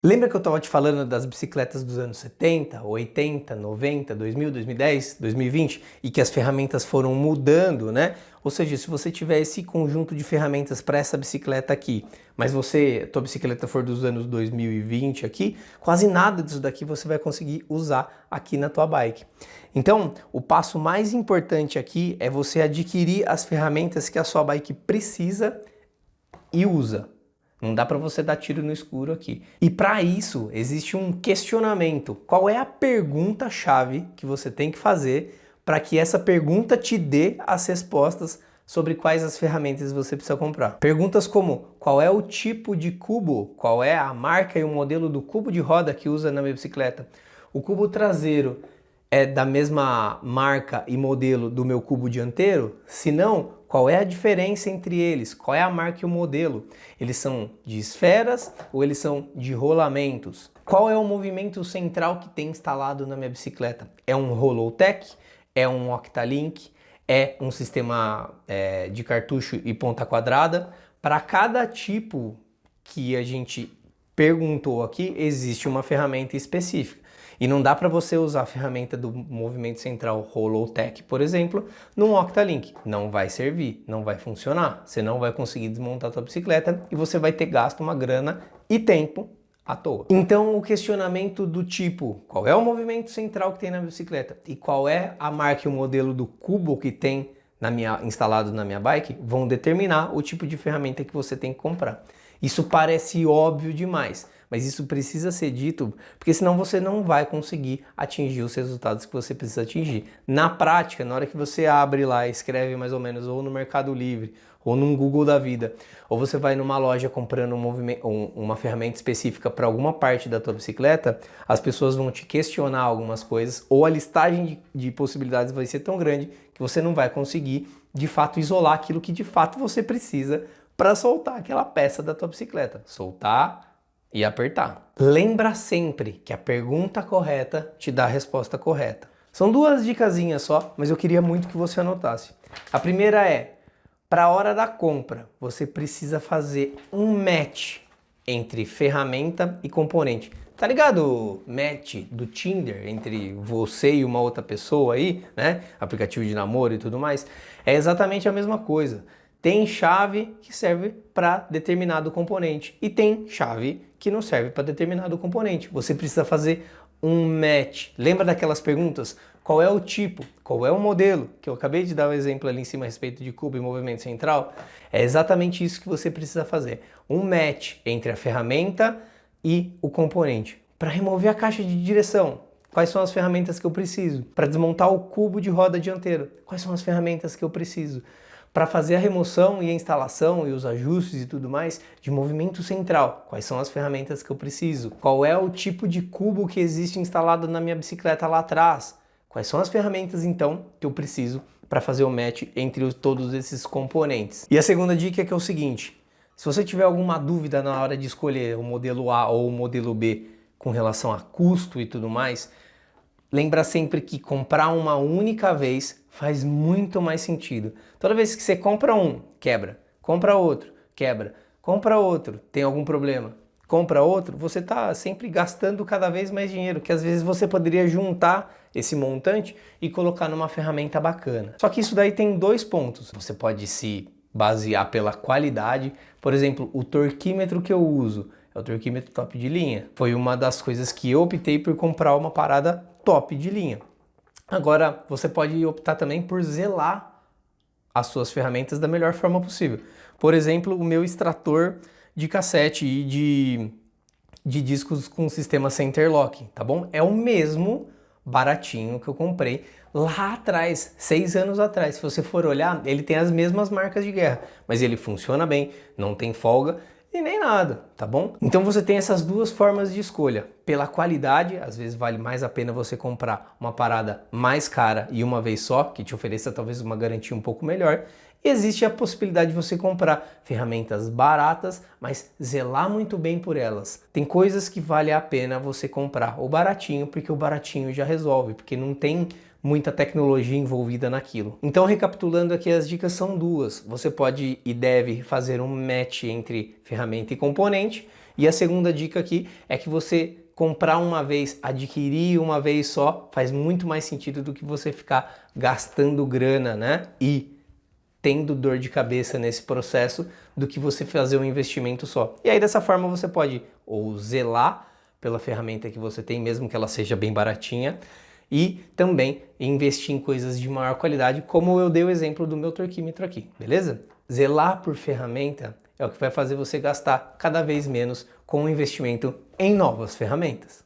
Lembra que eu estava te falando das bicicletas dos anos 70, 80, 90, 2000, 2010, 2020 e que as ferramentas foram mudando, né? Ou seja, se você tiver esse conjunto de ferramentas para essa bicicleta aqui, mas tua bicicleta for dos anos 2020 aqui, quase nada disso daqui você vai conseguir usar aqui na tua bike. Então, o passo mais importante aqui é você adquirir as ferramentas que a sua bike precisa e usa. Não dá para você dar tiro no escuro aqui. E para isso, existe um questionamento. Qual é a pergunta-chave que você tem que fazer para que essa pergunta te dê as respostas sobre quais as ferramentas você precisa comprar? Perguntas como: qual é o tipo de cubo? Qual é a marca e o modelo do cubo de roda que usa na minha bicicleta? O cubo traseiro é da mesma marca e modelo do meu cubo dianteiro? Se não, qual é a diferença entre eles? Qual é a marca e o modelo? Eles são de esferas ou eles são de rolamentos? Qual é o movimento central que tem instalado na minha bicicleta? É um Rolotec? É um Octalink? É um sistema de cartucho e ponta quadrada? Para cada tipo que a gente perguntou aqui, existe uma ferramenta específica. E não dá para você usar a ferramenta do movimento central Rolotec, por exemplo, num Octalink. Não vai servir, não vai funcionar. Você não vai conseguir desmontar a sua bicicleta e você vai ter gasto uma grana e tempo à toa. Então o questionamento do tipo, qual é o movimento central que tem na bicicleta e qual é a marca e o modelo do cubo que tem instalado na minha bike, vão determinar o tipo de ferramenta que você tem que comprar. Isso parece óbvio demais, mas isso precisa ser dito, porque senão você não vai conseguir atingir os resultados que você precisa atingir. Na prática, na hora que você abre lá e escreve mais ou menos ou no Mercado Livre, ou num Google da vida, ou você vai numa loja comprando uma ferramenta específica para alguma parte da tua bicicleta, as pessoas vão te questionar algumas coisas, ou a listagem de possibilidades vai ser tão grande que você não vai conseguir, de fato, isolar aquilo que de fato você precisa para soltar aquela peça da tua bicicleta. Soltar e apertar. Lembra sempre que a pergunta correta te dá a resposta correta. São duas dicasinhas só, mas eu queria muito que você anotasse. A primeira é: para a hora da compra, você precisa fazer um match entre ferramenta e componente. Tá ligado? Match do Tinder entre você e uma outra pessoa aí, né? Aplicativo de namoro e tudo mais. É exatamente a mesma coisa. Tem chave que serve para determinado componente e tem chave que não serve para determinado componente. Você precisa fazer um match. Lembra daquelas perguntas? Qual é o tipo? Qual é o modelo? Que eu acabei de dar um exemplo ali em cima a respeito de cubo e movimento central. É exatamente isso que você precisa fazer. Um match entre a ferramenta e o componente. Para remover a caixa de direção, quais são as ferramentas que eu preciso? Para desmontar o cubo de roda dianteiro, quais são as ferramentas que eu preciso? Para fazer a remoção e a instalação e os ajustes e tudo mais de movimento central, quais são as ferramentas que eu preciso? Qual é o tipo de cubo que existe instalado na minha bicicleta lá atrás? Quais são as ferramentas então que eu preciso para fazer o match entre todos esses componentes? E a segunda dica é que é o seguinte: se você tiver alguma dúvida na hora de escolher o modelo A ou o modelo B com relação a custo e tudo mais, lembra sempre que comprar uma única vez faz muito mais sentido. Toda vez que você compra um, quebra. Compra outro, quebra. Compra outro, tem algum problema. Compra outro, você está sempre gastando cada vez mais dinheiro, que às vezes você poderia juntar esse montante e colocar numa ferramenta bacana. Só que isso daí tem dois pontos. Você pode se basear pela qualidade. Por exemplo, o torquímetro que eu uso é o torquímetro top de linha. Foi uma das coisas que eu optei por comprar uma parada top de linha. Agora, você pode optar também por zelar as suas ferramentas da melhor forma possível. Por exemplo, o meu extrator de cassete e de discos com sistema center lock, tá bom? É o mesmo baratinho que eu comprei lá atrás, 6 anos atrás. Se você for olhar, ele tem as mesmas marcas de guerra, mas ele funciona bem, não tem folga e nem nada, tá bom? Então você tem essas duas formas de escolha. Pela qualidade, às vezes vale mais a pena você comprar uma parada mais cara e uma vez só, que te ofereça talvez uma garantia um pouco melhor. E existe a possibilidade de você comprar ferramentas baratas, mas zelar muito bem por elas. Tem coisas que vale a pena você comprar o baratinho, porque o baratinho já resolve, porque não tem muita tecnologia envolvida naquilo. Então, recapitulando aqui, as dicas são duas. Você pode e deve fazer um match entre ferramenta e componente E a segunda dica aqui é que você comprar uma vez, adquirir uma vez só, faz muito mais sentido do que você ficar gastando grana, né? E tendo dor de cabeça nesse processo do que você fazer um investimento só. E aí dessa forma você pode ou zelar pela ferramenta que você tem, mesmo que ela seja bem baratinha, e também investir em coisas de maior qualidade, como eu dei o exemplo do meu torquímetro aqui, beleza? Zelar por ferramenta é o que vai fazer você gastar cada vez menos com o investimento em novas ferramentas.